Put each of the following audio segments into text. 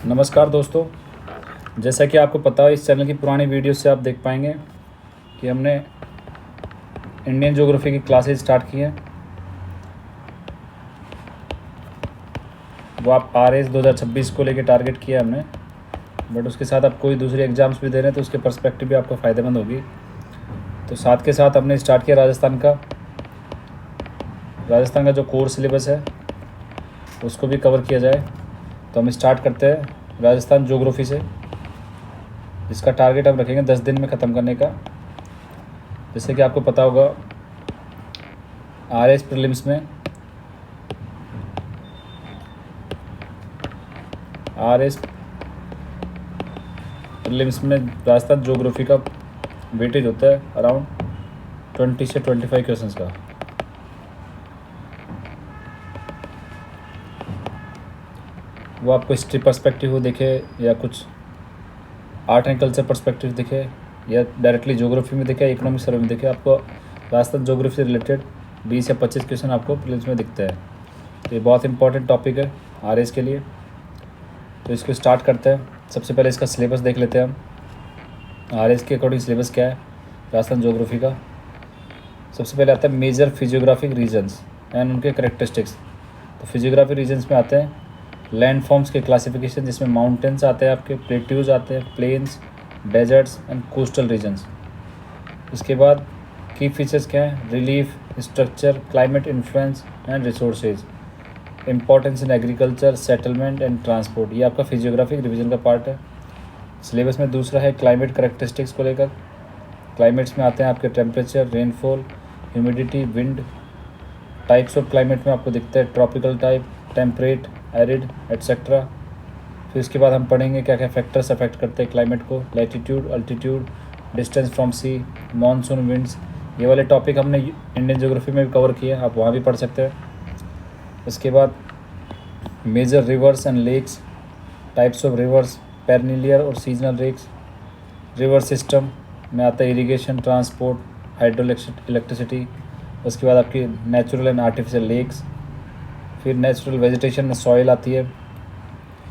नमस्कार दोस्तों। जैसा कि आपको पता है, इस चैनल की पुरानी वीडियो से आप देख पाएंगे कि हमने इंडियन ज्योग्राफी की क्लासेस स्टार्ट की हैं। वो आप RS 2026 को लेके टारगेट किया हमने, बट उसके साथ आप कोई दूसरी एग्ज़ाम्स भी दे रहे हैं तो उसके पर्सपेक्टिव भी आपको फ़ायदेमंद होगी। तो साथ के साथ हमने स्टार्ट किया राजस्थान का जो कोर सिलेबस है उसको भी कवर किया जाए। तो हम स्टार्ट करते हैं राजस्थान ज्योग्राफी से, जिसका टारगेट हम रखेंगे 10 दिन में ख़त्म करने का। जैसे कि आपको पता होगा, RS प्रीलिम्स में राजस्थान ज्योग्राफी का वेटेज होता है अराउंड 20 से 25 क्वेश्चंस का। वो आपको हिस्ट्री पर्सपेक्टिव हो दिखे या कुछ आर्ट एंड कल्चर पर्सपेक्टिव दिखे या डायरेक्टली ज्योग्राफी में दिखे या इकोनॉमिक सर्वे में दिखे, आपको राजस्थान ज्योग्राफी से रिलेटेड 20 या 25 क्वेश्चन आपको प्रीलिम्स में दिखते हैं। तो ये बहुत इंपॉर्टेंट टॉपिक है RS के लिए। तो इसको स्टार्ट करते हैं। सबसे पहले इसका सिलेबस देख लेते हैं हम। RS के अकॉर्डिंग सिलेबस क्या है राजस्थान ज्योग्राफी का। सबसे पहले आता है मेजर फिजियोग्राफिक रीजन्स एंड उनके करेक्टरिस्टिक्स। तो फिजियोग्राफिक रीजन्स में आते हैं लैंड फॉर्म्स के क्लासिफिकेशन, जिसमें माउंटेन्स आते हैं, आपके प्लेट्यूज आते हैं, plains, deserts and coastal regions. इसके बाद की फीचर्स क्या है, relief, structure, climate influence and resources, importance in agriculture, settlement and transport. ये आपका फिजियोग्राफिक रिवीजन का पार्ट है। सिलेबस में दूसरा है क्लाइमेट करेक्टरिस्टिक्स को लेकर। क्लाइमेट्स में आते हैं आपके temperature, rainfall, humidity, wind. Types of climate में आपको दिखता है tropical type, temperate, arid etcetera. फिर इसके बाद हम पढ़ेंगे क्या क्या फैक्टर्स अफेक्ट करते हैं क्लाइमेट को, latitude, altitude, distance from sea, monsoon, winds. ये वाले टॉपिक हमने इंडियन ज्योग्राफी में भी कवर किए हैं, आप वहाँ भी पढ़ सकते हैं। इसके बाद major rivers and lakes, types of rivers, perennial और सीजनल लेक्स। रिवर सिस्टम में आता है इरिगेशन, ट्रांसपोर्ट, हाइड्रो इलेक्ट्रिसिटी। उसके बाद आपकी नेचुरल एंड आर्टिफिशियल लेक्स। फिर नेचुरल वेजिटेशन में सॉइल आती है,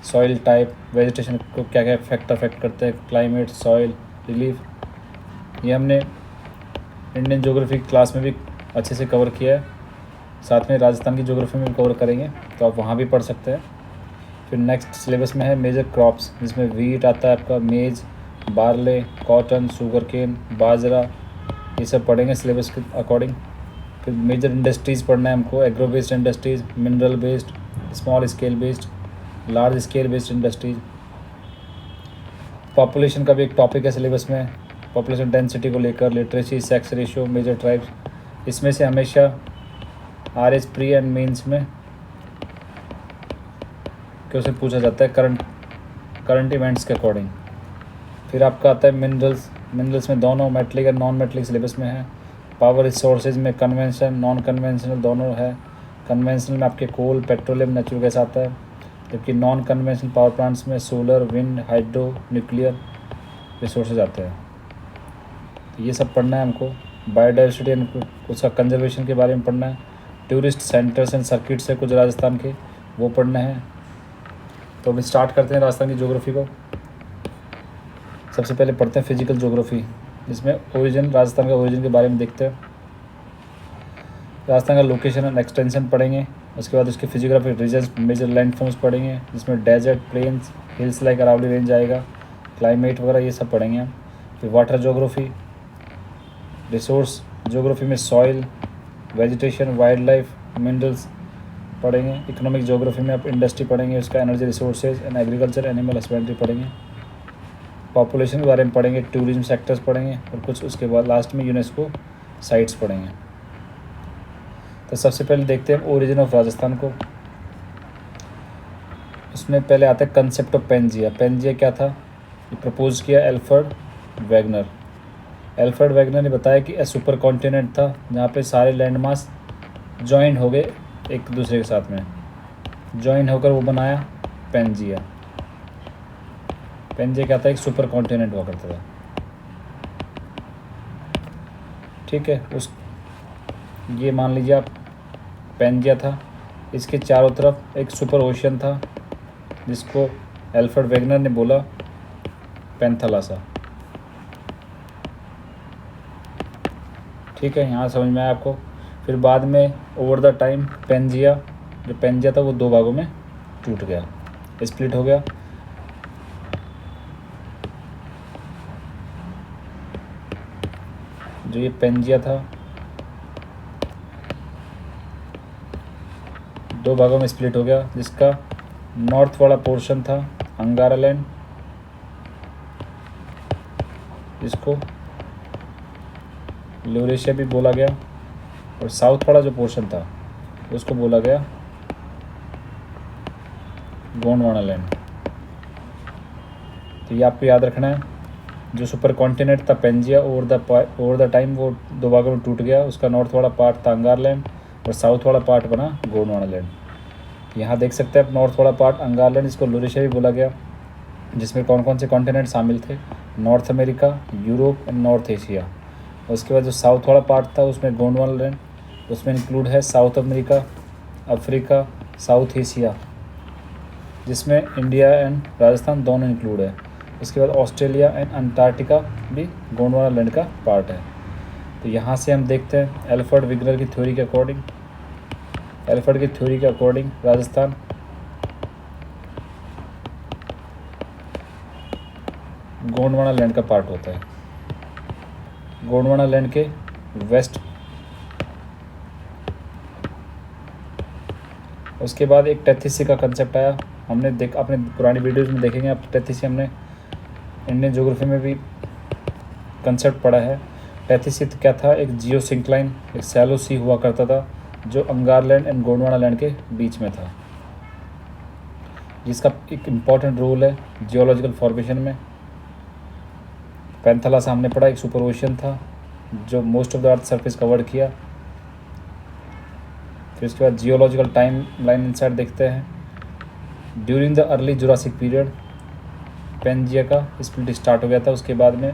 सॉइल टाइप, वेजिटेशन को क्या क्या फैक्टर अफेक्ट करते हैं, क्लाइमेट, सॉइल, रिलीफ। ये हमने इंडियन ज्योग्राफी क्लास में भी अच्छे से कवर किया है। साथ में राजस्थान की ज्योग्राफी में भी कवर करेंगे, तो आप वहाँ भी पढ़ सकते हैं। फिर नेक्स्ट सिलेबस में है मेजर क्रॉप्स, जिसमें वीट आता है, आपका मेज, बार्ले, कॉटन, शुगर केन, बाजरा, ये सब पढ़ेंगे सिलेबस के अकॉर्डिंग। फिर मेजर इंडस्ट्रीज़ पढ़ना है हमको, agro based industries, mineral based, small scale based, large scale based industries. Population का भी एक टॉपिक है सिलेबस में, पॉपुलेशन डेंसिटी को लेकर, literacy, sex ratio, major tribes. इसमें से हमेशा RS प्री एंड मेंस में क्वेश्चन पूछा जाता है करंट इवेंट्स के अकॉर्डिंग। फिर आपका आता है मिनरल्स में दोनों मेटलिक और नॉन मेटलिक सिलेबस में है। पावर रिसोर्सेज में कन्वेंशनल, नॉन कन्वेंशनल दोनों है। कन्वेंशनल में आपके कोल, पेट्रोलियम, नेचुरल गैस आता है, जबकि नॉन कन्वेंशनल पावर प्लांट्स में solar, wind, hydro, nuclear resources आते हैं। तो ये सब पढ़ना है हमको। बायोडाइवर्सिटी एंड उसका कंजर्वेशन के बारे में पढ़ना है। टूरिस्ट सेंटर्स एंड सर्किट्स है कुछ राजस्थान के, वो पढ़ना है। तो अब स्टार्ट करते हैं राजस्थान की ज्योग्राफी को। सबसे पहले पढ़ते हैं फिजिकल ज्योग्राफी, जिसमें ओरिजिन, राजस्थान का ओरिजिन के बारे में देखते हैं। राजस्थान का लोकेशन एंड एक्सटेंशन पढ़ेंगे। उसके बाद उसके फिजियोग्राफिक रीजन्स, मेजर लैंडफॉर्म्स पढ़ेंगे, जिसमें desert, plains, hills like Aravalli range आएगा, क्लाइमेट वगैरह ये सब पढ़ेंगे हम। फिर वाटर ज्योग्राफी, रिसोर्स ज्योग्राफी में soil, vegetation, wild life, minerals पढ़ेंगे। इकोनॉमिक ज्योग्राफी में आप इंडस्ट्री पढ़ेंगे, उसका energy resources and agriculture, animal husbandry पढ़ेंगे। पॉपुलेशन के बारे में पढ़ेंगे, टूरिज्म सेक्टर्स पढ़ेंगे और कुछ उसके बाद लास्ट में यूनेस्को साइट्स पढ़ेंगे। तो सबसे पहले देखते हैं ओरिजिन ऑफ राजस्थान को। उसमें पहले आता है कंसेप्ट ऑफ पेंजिया। पेंजिया क्या था, ये प्रपोज किया एल्फ्रेड वैगनर। एल्फ्रेड वैगनर ने बताया कि ए सुपर कॉन्टिनेंट था जहाँ पे सारे लैंडमास जॉइन हो गए एक दूसरे के साथ में, जॉइन होकर वो बनाया पेंजिया। पेंजिया क्या था, एक सुपर कॉन्टिनेंट हुआ करता था, ठीक है। ये मान लीजिए आप पेंजिया था, इसके चारों तरफ एक सुपर ओशन था जिसको एल्फ्रेड वेगनर ने बोला पेंथालासा। ठीक है, यहाँ समझ में आया आपको। फिर बाद में ओवर द टाइम पेंजिया, जो पेंजिया था वो 2 भागों में टूट गया, स्प्लिट हो गया। जो ये पेंजिया था 2 भागों में स्प्लिट हो गया, जिसका नॉर्थ वाला पोर्शन था अंगारा लैंड, जिसको यूरेशिया भी बोला गया, और साउथ वाला जो पोर्शन था उसको बोला गया गोंडवाना लैंड। तो ये आपको याद रखना है। जो सुपर कॉन्टिनेंट था पेंजिया ओवर द टाइम वो 2 भागों में टूट गया, उसका नॉर्थ वाला पार्ट था अंगार लैंड और साउथ वाला पार्ट बना गोंडवाना लैंड। यहाँ देख सकते हैं आप नॉर्थ वाला पार्ट अंगार लैंड, इसको यूरेशिया भी बोला गया, जिसमें कौन कौन से कॉन्टिनेंट शामिल थे, north America, Europe and north Asia. उसके बाद जो साउथ वाला पार्ट था उसमें गोंडवाना लैंड, उसमें इंक्लूड है south America, Africa, south Asia, जिसमें इंडिया एंड राजस्थान दोनों इंक्लूड है। उसके बाद ऑस्ट्रेलिया एंड अंटार्कटिका भी गोंडवाना लैंड का पार्ट है। तो यहाँ से हम देखते हैं एल्फ्रेड वेगनर की थ्योरी के अकॉर्डिंग राजस्थान गोंडवाना लैंड का पार्ट होता है। गोंडवाना लैंड के वेस्ट। उसके बाद एक टेथिसी का कंसेप्ट आया, हमने अपने पुरानी वीडियोज़ में देखेंगे आप। टेथिसी हमने इंडियन ज्योग्राफी में भी कंसेप्ट पढ़ा है। टेथिसी क्या था, एक जियो सिंक्लाइन, एक सैलो सी हुआ करता था जो अंगार लैंड एंड गोंडवाना लैंड के बीच में था, जिसका एक इम्पॉर्टेंट रोल है जियोलॉजिकल फॉर्मेशन में। पेंथालासा हमने पढ़ा, एक सुपर ओशन था जो most of the earth surface cover किया। फिर उसके बाद जियोलॉजिकल टाइम लाइन इनसाइड देखते हैं। During the early Jurassic period Pangaea का स्प्लिट स्टार्ट हो गया था, उसके बाद में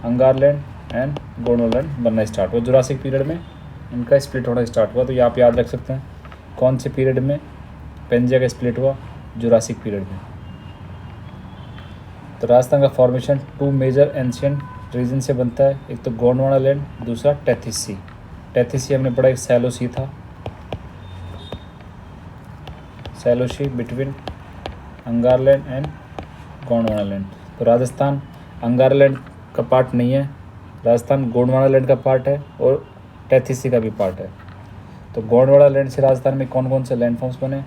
Angara land and Gondwana land बनना स्टार्ट हुआ। जुरासिक पीरियड में इनका स्प्लिट होना स्टार्ट हुआ। तो ये आप याद रख सकते हैं कौन से पीरियड में पेंजिया का स्प्लिट हुआ, जुरासिक पीरियड में। तो राजस्थान का फॉर्मेशन 2 मेजर एंशियंट रीजन से बनता है, एक तो गोंडवाना लैंड, दूसरा टेथिसी। टेथिसी हमने पढ़ा एक सैलो सी था, सैलो सी बिटवीन अंगार लैंड एंड गोंडवाना लैंड। तो राजस्थान अंगार लैंड का पार्ट नहीं है, राजस्थान गोंडवाना लैंड का पार्ट है और टेथिसी का भी पार्ट है। तो गोंडवाना लैंड से राजस्थान में कौन कौन से लैंडफॉर्म्स बने,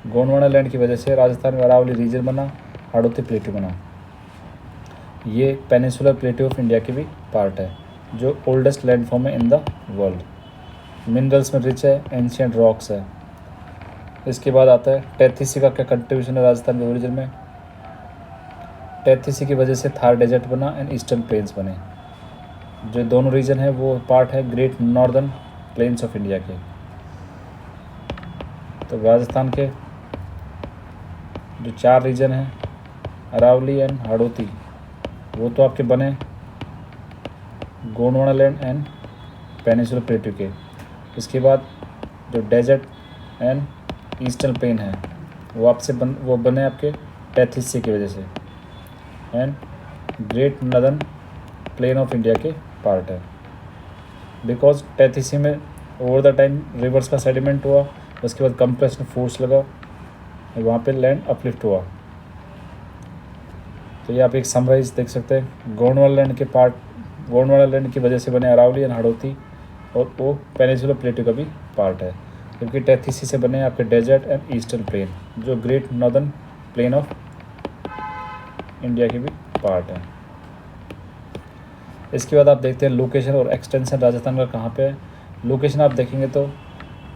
गोंडवाना लैंड की वजह से राजस्थान में अरावली रीजन बना, हाड़ौती प्लेटू बना। ये पेनिसुलर प्लेटू ऑफ इंडिया की भी पार्ट है, जो ओल्डेस्ट लैंडफॉर्म है इन द वर्ल्ड। मिनरल्स में रिच है, एंशियंट रॉक्स है। इसके बाद आता है टेथिसी का क्या कंट्रीब्यूशन है राजस्थान के ओरिजिन में। टेथिसी की वजह से थार डेजर्ट बना एंड ईस्टर्न प्लेन्स बने। जो दोनों रीजन है वो पार्ट है great northern plains of India के। तो राजस्थान के जो 4 रीजन हैं अरावली एंड हाड़ौती, वो तो आपके बने गोंडवाना लैंड एंड पेनिसुलर प्लेटू के। इसके बाद जो डेजर्ट एंड ईस्टर्न प्लेन है वो बने आपके टेथिसी की वजह से, and great northern plain of India के पार्ट है। बिकॉज टेथिसी में ओवर द टाइम रिवर्स का सेडिमेंट हुआ, उसके बाद कंप्रेशन फोर्स लगा, वहाँ पे लैंड अपलिफ्ट हुआ। तो ये आप एक समराइज देख सकते हैं, गोंडवाना लैंड की वजह से बने अरावली एंड हाड़ौती, और वो पेनिसुलर प्लेटू का भी पार्ट है, क्योंकि टेथिसी से बने आपके डेजर्ट एंड ईस्टर्न प्लेन, जो great northern plain of India के भी पार्ट है। इसके बाद आप देखते हैं लोकेशन और एक्सटेंशन राजस्थान का कहाँ पे है। लोकेशन आप देखेंगे तो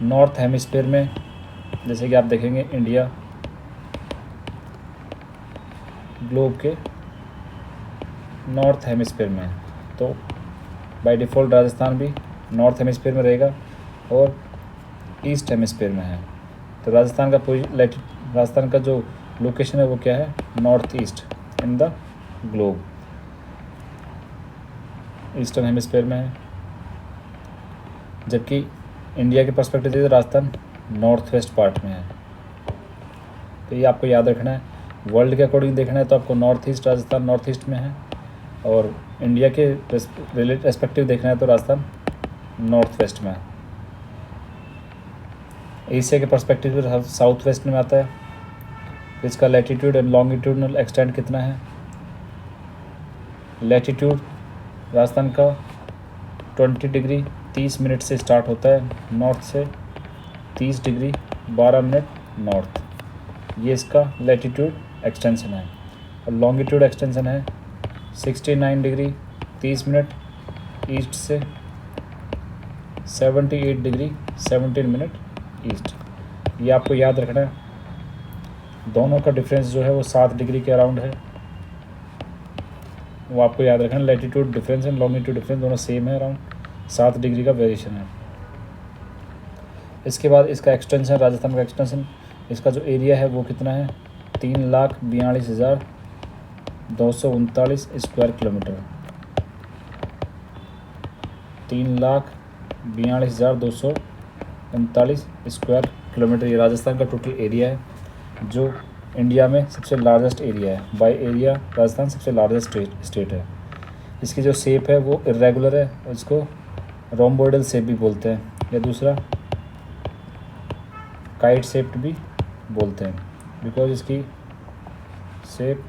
नॉर्थ हेमिस्फीयर में, जैसे कि आप देखेंगे इंडिया ग्लोब के नॉर्थ हेमिस्फीयर में है, तो बाय डिफ़ॉल्ट राजस्थान भी नॉर्थ हेमिस्फीयर में रहेगा और ईस्ट हेमिस्फीयर में है। तो राजस्थान का जो लोकेशन है वो क्या है, north east in the globe, eastern hemisphere में है। जबकि इंडिया के पर्सपेक्टिव से राजस्थान नॉर्थ वेस्ट पार्ट में है। तो ये आपको याद रखना है। वर्ल्ड के अकॉर्डिंग देखना है तो आपको north east, Rajasthan north east में है, और इंडिया के रेस्पेक्टिव देखना है तो राजस्थान नॉर्थ वेस्ट में है। एशिया के पर्सपेक्टिव से साउथ वेस्ट में आता है। इसका लैटिट्यूड एंड लॉन्गिट्यूडनल एक्सटेंड कितना है? लैटिट्यूड राजस्थान का 20 डिग्री 30 मिनट से स्टार्ट होता है नॉर्थ से, 30 डिग्री 12 मिनट नॉर्थ, ये इसका लैटिट्यूड एक्सटेंशन है। और लॉन्गिट्यूड एक्सटेंशन है 69 डिग्री 30 मिनट ईस्ट से, 78 डिग्री 17 मिनट ईस्ट। ये आपको याद रखना है। दोनों का डिफरेंस जो है वो 7 डिग्री के अराउंड है, वो आपको याद रखना है। Latitude difference and longitude difference दोनों सेम है, अराउंड 7 डिग्री का वेरिएशन है। इसके बाद इसका एक्सटेंशन, राजस्थान का एक्सटेंशन, इसका जो एरिया है वो कितना है? 3,42,239 स्क्वायर किलोमीटर। 3,42,239 स्क्वायर किलोमीटर ये राजस्थान का टोटल एरिया है, जो इंडिया में सबसे लार्जेस्ट एरिया है। बाय एरिया राजस्थान सबसे लार्जेस्ट स्टेट है। इसकी जो शेप है वो इरेगुलर है, इसको रोम्बोइडल शेप भी बोलते हैं, या दूसरा काइट शेप्ड भी बोलते हैं, बिकॉज इसकी शेप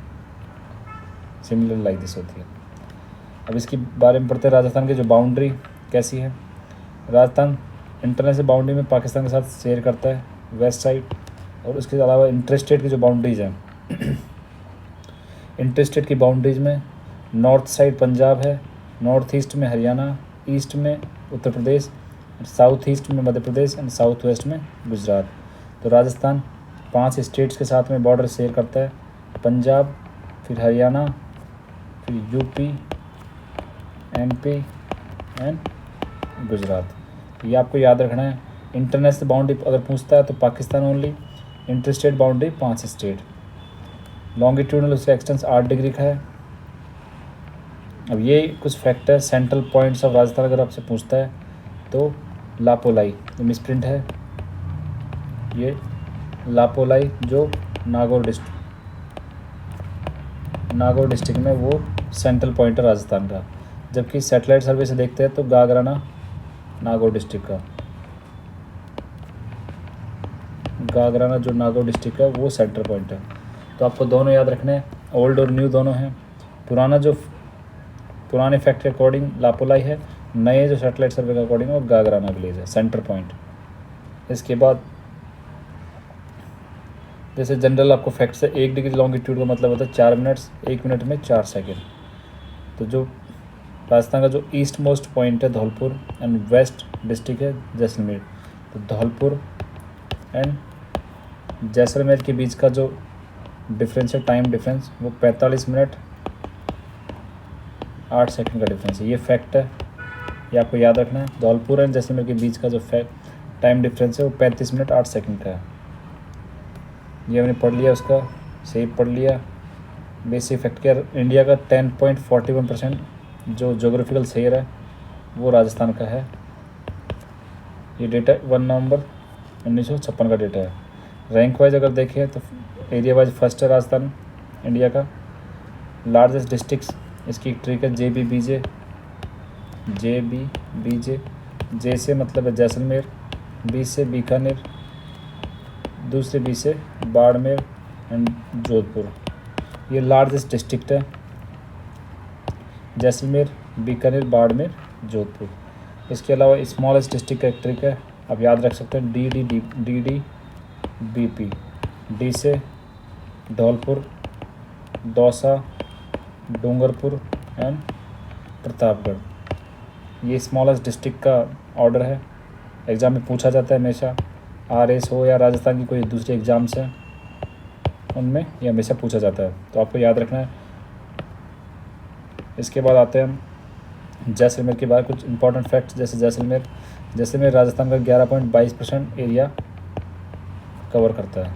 सिमिलर लाइक दिस होती है। अब इसके बारे में पढ़ते हैं, राजस्थान की जो बाउंड्री कैसी है। राजस्थान इंटरनेशनल बाउंड्री में पाकिस्तान के साथ शेयर करता है वेस्ट साइड, और उसके अलावा इंटरस्टेट की जो बाउंड्रीज हैं इंटरस्टेट की बाउंड्रीज में नॉर्थ साइड पंजाब है, नॉर्थ ईस्ट में हरियाणा, ईस्ट में उत्तर प्रदेश, साउथ ईस्ट में Madhya Pradesh and south west में गुजरात। तो राजस्थान 5 स्टेट्स के साथ में बॉर्डर शेयर करता है, पंजाब, फिर हरियाणा, फिर यूपी, एमपी एंड गुजरात। ये आपको याद रखना है। इंटरनेशनल बाउंड्री अगर पूछता है तो Pakistan only, interstate boundary 5 state. Longitudinal उसका एक्सटेंस 8 डिग्री का है। अब ये कुछ फैक्ट है, सेंट्रल पॉइंट्स ऑफ राजस्थान अगर आपसे पूछता है तो लापोलाई, ये मिसप्रिंट है, ये लापोलाई जो नागौर डिस्ट्रिक्ट में वो सेंट्रल पॉइंट है राजस्थान का। जबकि सैटेलाइट सर्वे से देखते हैं तो गागराना नागौर डिस्ट्रिक्ट का, गागराना जो नागौर डिस्ट्रिक्ट है वो सेंटर पॉइंट है। तो आपको दोनों याद रखने हैं, ओल्ड और न्यू दोनों हैं। पुराने फैक्ट के अकॉर्डिंग लापोलाई है, नए जो सैटेलाइट सर्वे के अकॉर्डिंग वो गागराना विलेज है, सेंटर पॉइंट। इसके बाद जैसे जनरल आपको फैक्ट से 1 डिग्री लॉन्गिट्यूड का मतलब होता है 4 मिनट्स 1 मिनट में 4 सेकेंड। तो जो राजस्थान का जो ईस्ट मोस्ट पॉइंट है धौलपुर एंड वेस्ट डिस्ट्रिक्ट है जैसलमेर। तो धौलपुर एंड जैसलमेर के बीच का जो डिफरेंस है, टाइम डिफरेंस, वो 45 मिनट 8 सेकंड का डिफरेंस है। ये फैक्ट है, ये आपको याद रखना है। धौलपुर एंड जैसलमेर के बीच का जो टाइम डिफरेंस है वो 35 मिनट 8 सेकंड का है। ये हमने पढ़ लिया, उसका सेप पढ़ लिया। बेसिक फैक्ट क्या, इंडिया का 10.41% जो जोग्राफिकल शेयर है वो राजस्थान का है। ये डेटा 1 नवंबर 1956 का डेटा है। रैंक वाइज अगर देखें तो एरिया वाइज फर्स्ट है राजस्थान इंडिया का। लार्जेस्ट डिस्ट्रिक्ट्स इसकी ट्रिक है JBBJ, जे से मतलब है जैसलमेर, बी से बीकानेर, दूसरे बी से बाड़मेर एंड जोधपुर। ये लार्जेस्ट डिस्ट्रिक्ट है, जैसलमेर, बीकानेर, बाड़मेर, जोधपुर। इसके अलावा स्मॉलेस्ट डिस्ट्रिक्ट का एक ट्रिक है, आप याद रख सकते हैं DDBP। डी से धौलपुर, दौसा, डूंगरपुर एंड प्रतापगढ़। ये स्मॉलेस्ट डिस्ट्रिक्ट का ऑर्डर है, एग्ज़ाम में पूछा जाता है हमेशा। RS हो या राजस्थान की कोई दूसरे एग्ज़ाम्स हैं उनमें ये हमेशा पूछा जाता है, तो आपको याद रखना है। इसके बाद आते हैं हम जैसलमेर के बाद कुछ इंपॉर्टेंट फैक्ट्स। जैसे जैसलमेर राजस्थान का 11.22% एरिया कवर करता है।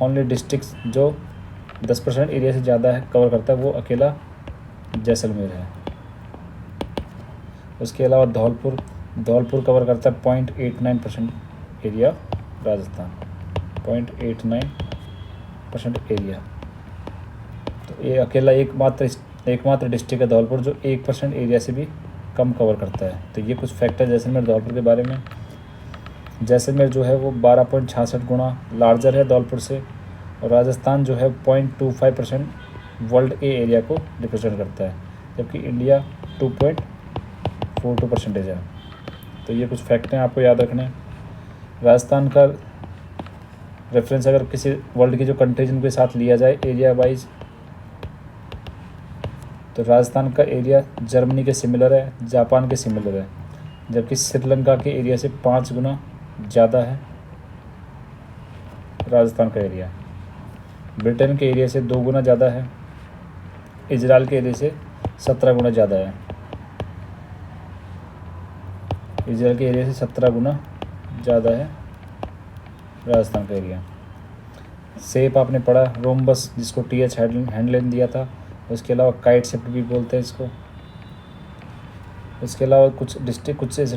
ओनली डिस्ट्रिक्ट जो 10% एरिया से ज़्यादा है कवर करता है वो अकेला जैसलमेर है। उसके अलावा धौलपुर कवर करता है 0.89% एरिया राजस्थान, 0.89 1% एरिया। तो ये अकेला एकमात्र डिस्ट्रिक्ट है धौलपुर जो 1% एरिया से भी कम कवर करता है। तो ये कुछ फैक्टर जैसलमेर धौलपुर के बारे में। जैसलमेर जो है वो 12.66 गुना लार्जर है धौलपुर से, और राजस्थान जो है 0.25% वर्ल्ड ए एरिया को रिप्रेजेंट करता है, जबकि इंडिया 2.42% है। तो ये कुछ फैक्ट हैं आपको याद रखने। राजस्थान का रेफरेंस अगर किसी वर्ल्ड की जो कंट्रीज उनके साथ लिया जाए एरिया वाइज, तो राजस्थान का एरिया जर्मनी के सिमिलर है, जापान के सिमिलर है, जबकि श्रीलंका के एरिया से 5 गुना ज़्यादा है राजस्थान का एरिया। ब्रिटेन के एरिया से 2 गुना ज़्यादा है, इजराइल के एरिया से 17 गुना ज़्यादा है। इजराइल के एरिया से 17 गुना ज़्यादा है राजस्थान का एरिया। सेप आपने पढ़ा, रोम्बस जिसको TH हैंडलेन दिया था। उसके अलावा काइट शेप भी बोलते हैं इसको। इसके अलावा कुछ ऐसे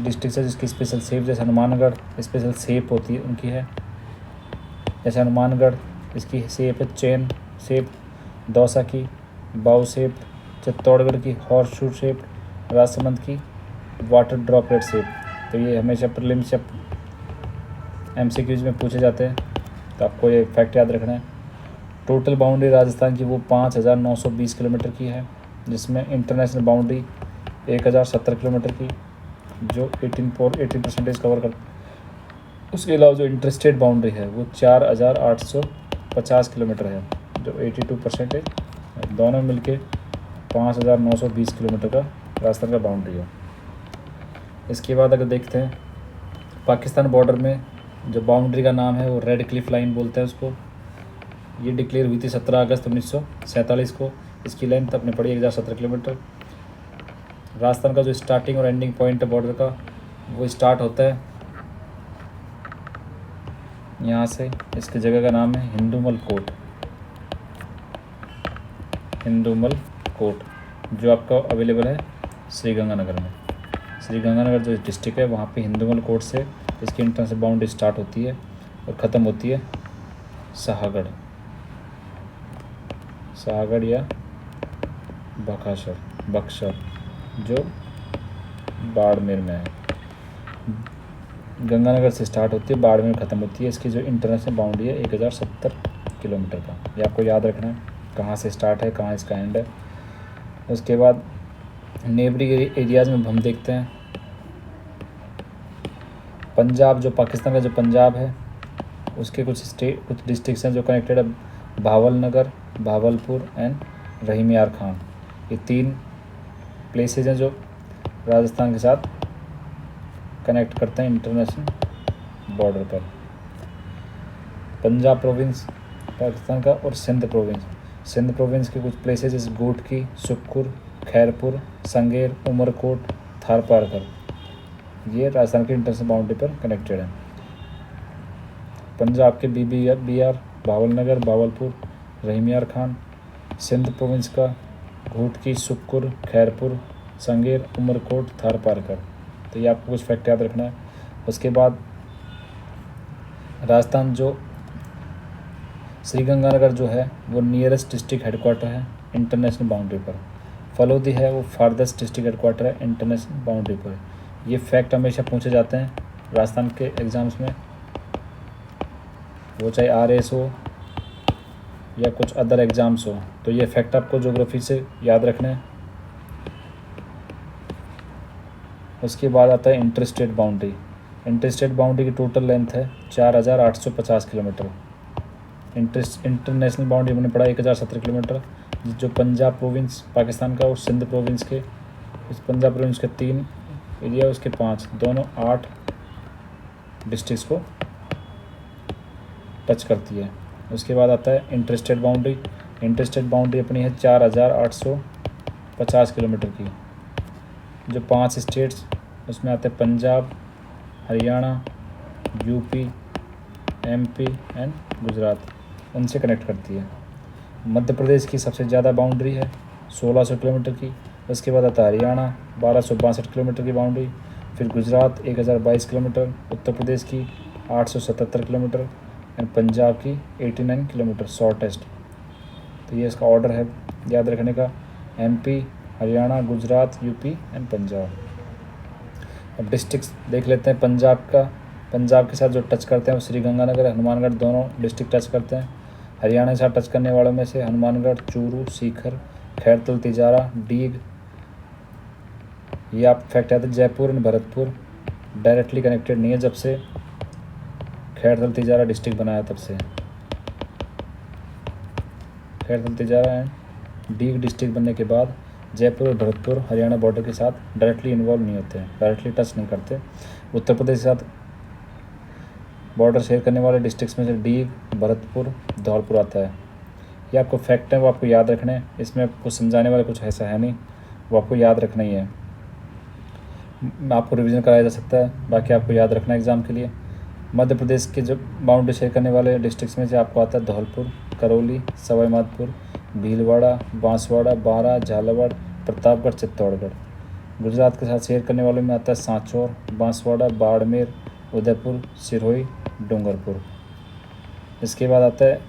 डिस्ट्रिक्ट है जिसकी स्पेशल शेप, जैसे हनुमानगढ़ स्पेशल शेप होती है उनकी है। जैसे हनुमानगढ़ इसकी शेप है चेन शेप, दौसा की बाउ शेप, चित्तौड़गढ़ की हॉर्स शू शेप, राजसमंद की वाटर ड्रॉपलेट शेप। तो ये हमेशा प्रीलिम्स या MCQs में पूछे जाते हैं, तो आपको ये फैक्ट याद रखना है। टोटल बाउंड्री राजस्थान की वो 5,920 किलोमीटर की है, जिसमें इंटरनेशनल बाउंड्री 1,070 किलोमीटर की, जो 18% कवर कर। उसके अलावा जो इंटरस्टेट बाउंड्री है वो 4,850 किलोमीटर है, जो 82% है। दोनों मिलके 5,920 किलोमीटर का राजस्थान का बाउंड्री है। इसके बाद अगर देखते हैं पाकिस्तान बॉर्डर में जो बाउंड्री का नाम है वो रेड क्लिफ लाइन बोलते हैं उसको। ये डिक्लेयर हुई थी 17 अगस्त 1947 को। इसकी लेंथ अपने पड़ी 1,017 किलोमीटर। राजस्थान का जो स्टार्टिंग और एंडिंग पॉइंट है बॉर्डर का, वो स्टार्ट होता है यहाँ से। इसकी जगह का नाम है हिंदूमल कोट। हिंदूमल कोट जो आपका अवेलेबल है श्रीगंगानगर में। श्रीगंगानगर जो डिस्ट्रिक्ट है वहाँ पे हिंदूमल कोट से इसकी इंटरनेशनल बाउंड्री स्टार्ट होती है और ख़त्म होती है शाहगढ़ या बक्सर जो बाड़मेर में है। गंगानगर से स्टार्ट होती है, बाड़मेर में ख़त्म होती है। इसकी जो इंटरनेशनल बाउंड्री है 1,070 किलोमीटर का। ये आपको याद रखना है, कहाँ से स्टार्ट है कहाँ इसका एंड है। उसके बाद नेबरिंग एरियाज़ में हम देखते हैं पंजाब, जो पाकिस्तान का जो पंजाब है उसके कुछ डिस्ट्रिक्ट्स हैं जो कनेक्टेड है। भावलनगर, भावलपुर एंड रहीम यार खान, ये 3 प्लेसेस हैं जो राजस्थान के साथ कनेक्ट करते हैं इंटरनेशनल बॉर्डर पर। पंजाब प्रोविंस पाकिस्तान का और सिंध प्रोविंस के कुछ प्लेसेस जैसे गोटकी, सुक्खुर, खैरपुर, संगेर, उमरकोट, थारपारकर, ये राजस्थान के इंटरनेशनल बाउंड्री पर कनेक्टेड है। पंजाब के BR, भावलनगर, भावलपुर, रहीम यार खान। सिंध प्रोविंस का घोटकी, सुक्खुर, खैरपुर, संगेर, उमरकोट, थारपारकर। तो ये आपको कुछ फैक्ट याद रखना है। उसके बाद राजस्थान जो श्रीगंगानगर जो है वो नियरेस्ट डिस्ट्रिक्ट हेडक्वार्टर है इंटरनेशनल बाउंड्री पर। फलोदी है वो फारदेस्ट डिस्ट्रिक्ट हेडक्वार्टर है इंटरनेशनल बाउंड्री पर। ये फैक्ट हमेशा पूछे जाते हैं राजस्थान के एग्ज़ाम्स में, वो चाहे RS हो या कुछ अदर एग्ज़ाम्स हो। तो ये फैक्ट आपको ज्योग्राफी से याद रखना है। उसके बाद आता है इंटरस्टेट बाउंड्री। इंटरस्टेट बाउंड्री की टोटल लेंथ है 4,850 किलोमीटर। इंटरनेशनल बाउंड्री मैंने पढ़ा 1,070 किलोमीटर, जो पंजाब प्रोविंस पाकिस्तान का और सिंध प्रोविंस के, इस पंजाब प्रोविंस के 3 एरिया, उसके 5, दोनों 8 डिस्ट्रिक्ट्स को टच करती है। उसके बाद आता है इंटरस्टेट बाउंड्री। इंटरस्टेट बाउंड्री अपनी है 4,850 किलोमीटर की। जो 5 स्टेट्स उसमें आते हैं Punjab, Haryana, UP, MP and Gujarat, उनसे कनेक्ट करती है। मध्य प्रदेश की सबसे ज़्यादा बाउंड्री है 1,600 किलोमीटर की। उसके बाद आता है हरियाणा 1,262 किलोमीटर की बाउंड्री, फिर गुजरात 1,022 किलोमीटर, उत्तर प्रदेश की 877 किलोमीटर, एंड पंजाब की 89 किलोमीटर शॉर्टेस्ट। तो ये इसका ऑर्डर है याद रखने का, MP, Haryana, Gujarat, UP and Punjab. अब डिस्ट्रिक्ट देख लेते हैं पंजाब का। पंजाब के साथ जो टच करते हैं वो श्री गंगानगर, हनुमानगढ़ दोनों डिस्ट्रिक्ट टच करते हैं। हरियाणा के साथ टच करने वालों में से हनुमानगढ़, चूरू, सीकर, खैरतल, तिजारा, डीग, ये आप फैक्ट आते हैं। Jaipur and Bharatpur directly connected नहीं है जब से खैरतल तिजारा डिस्ट्रिक्ट बनाया तब से। खैरतल तिजारा एंड डीग डिस्ट्रिक्ट बनने के बाद जयपुर और भरतपुर हरियाणा बॉर्डर के साथ डायरेक्टली इन्वॉल्व नहीं होते हैं, डायरेक्टली टच नहीं करते। उत्तर प्रदेश के साथ बॉर्डर शेयर करने वाले डिस्ट्रिक्ट्स में से डीग, भरतपुर, धौलपुर आता है। ये आपको फैक्ट है, वो आपको याद रखने हैं। इसमें कुछ समझाने वाला कुछ ऐसा है नहीं, वो आपको याद रखना ही है। आपको रिवीजन कराया जा सकता है, बाकी आपको याद रखना है एग्ज़ाम के लिए। मध्य प्रदेश के जो बाउंड्री शेयर करने वाले डिस्ट्रिक्ट्स में से आपको आता है धौलपुर, करौली, सवाई माधोपुर, भीलवाड़ा, बांसवाड़ा, बारा, झालावाड़, प्रतापगढ़, चित्तौड़गढ़। गुजरात के साथ शेयर करने वालों में आता है सांचौर, बांसवाड़ा, बाड़मेर, उदयपुर, सिरोही, डूंगरपुर। इसके बाद आता है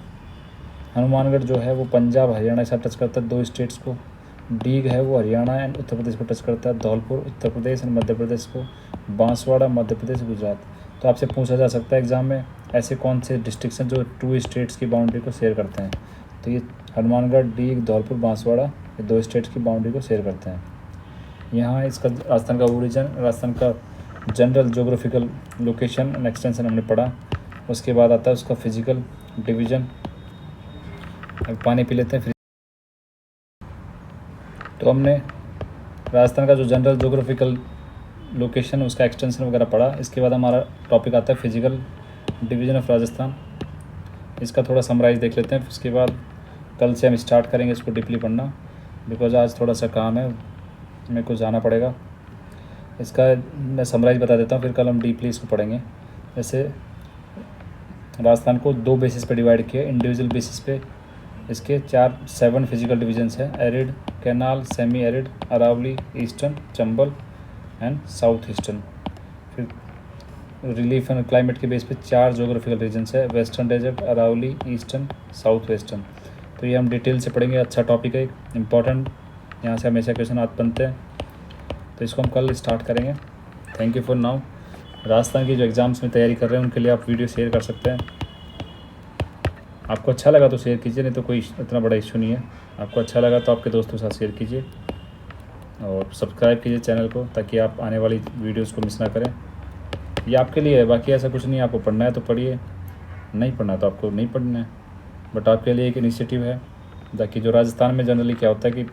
हनुमानगढ़, जो है वो पंजाब हरियाणा के साथ टच करता है 2 स्टेट्स को। डीग है वो हरियाणा एंड उत्तर प्रदेश को टच करता है। धौलपुर उत्तर प्रदेश एंड मध्य प्रदेश को। बांसवाड़ा मध्य प्रदेश, गुजरात। तो आपसे पूछा जा सकता है एग्ज़ाम में ऐसे कौन से डिस्ट्रिक्ट हैं जो 2 स्टेट्स की बाउंड्री को शेयर करते हैं। तो ये हनुमानगढ़, डीग, धौलपुर, बांसवाड़ा ये 2 स्टेट्स की बाउंड्री को शेयर करते हैं। यहाँ इसका राजस्थान का ओरिजिन, राजस्थान का general geographical location and extension हमने पढ़ा। उसके बाद आता है उसका फिजिकल डिवीज़न। अब पानी पी लेते हैं फिर। तो हमने राजस्थान का जो जनरल जोग्राफिकल लोकेशन उसका एक्सटेंशन वगैरह पढ़ा। इसके बाद हमारा टॉपिक आता है फिजिकल डिवीज़न ऑफ राजस्थान। इसका थोड़ा समराइज देख लेते हैं। उसके बाद कल से हम स्टार्ट करेंगे इसको डीपली पढ़ना, बिकॉज आज थोड़ा सा काम है, मेरे को जाना पड़ेगा। इसका मैं समराइज बता देता हूँ, फिर कल हम डीपली इसको पढ़ेंगे। जैसे राजस्थान को 2 बेसिस पे डिवाइड किया, इंडिविजुअल बेसिस पे इसके 7 फिजिकल डिवीजन्स हैं। Arid, canal, semi arid, Aravalli, eastern, Chambal and south eastern. फिर रिलीफ एंड क्लाइमेट के बेस पे 4 जोग्राफिकल रीजन्स है। Western desert, Aravalli, eastern, south western. तो ये हम डिटेल से पढ़ेंगे। अच्छा टॉपिक है, इम्पॉर्टेंट, यहाँ से हमेशा क्वेश्चन आते बनते हैं। तो इसको हम कल स्टार्ट करेंगे। Thank you for now. Rajasthan की जो एग्ज़ाम्स में तैयारी कर रहे हैं उनके लिए आप वीडियो शेयर कर सकते हैं। आपको अच्छा लगा तो शेयर कीजिए, नहीं तो कोई इतना बड़ा इशू नहीं है। आपको अच्छा लगा तो आपके दोस्तों के साथ शेयर कीजिए और सब्सक्राइब कीजिए चैनल को, ताकि आप आने वाली वीडियोस को मिस ना करें। ये आपके लिए है, बाकी ऐसा कुछ नहीं है। आपको पढ़ना है तो पढ़िए, नहीं पढ़ना तो आपको नहीं पढ़ना है। बट आपके लिए एक इनिशिएटिव है, ताकि जो राजस्थान में जनरली क्या होता है कि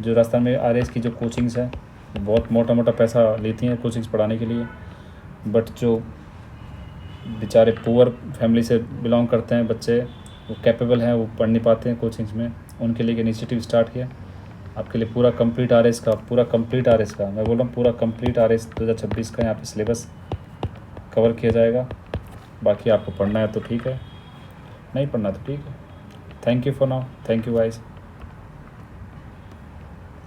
जो राजस्थान में RS की जो कोचिंग्स है बहुत मोटा मोटा पैसा लेती हैं कोचिंग्स पढ़ाने के लिए। बट जो बेचारे पुअर फैमिली से बिलोंग करते हैं बच्चे, वो कैपेबल हैं, वो पढ़ नहीं पाते हैं कोचिंग्स में, उनके लिए एक इनिशिएटिव स्टार्ट किया। आपके लिए पूरा कंप्लीट RS का मैं बोल रहा हूँ पूरा कंप्लीट RS 2026 का यहाँ पे सिलेबस कवर किया जाएगा। बाकी आपको पढ़ना है तो ठीक है, नहीं पढ़ना तो ठीक है। Thank you for now, thank you guys.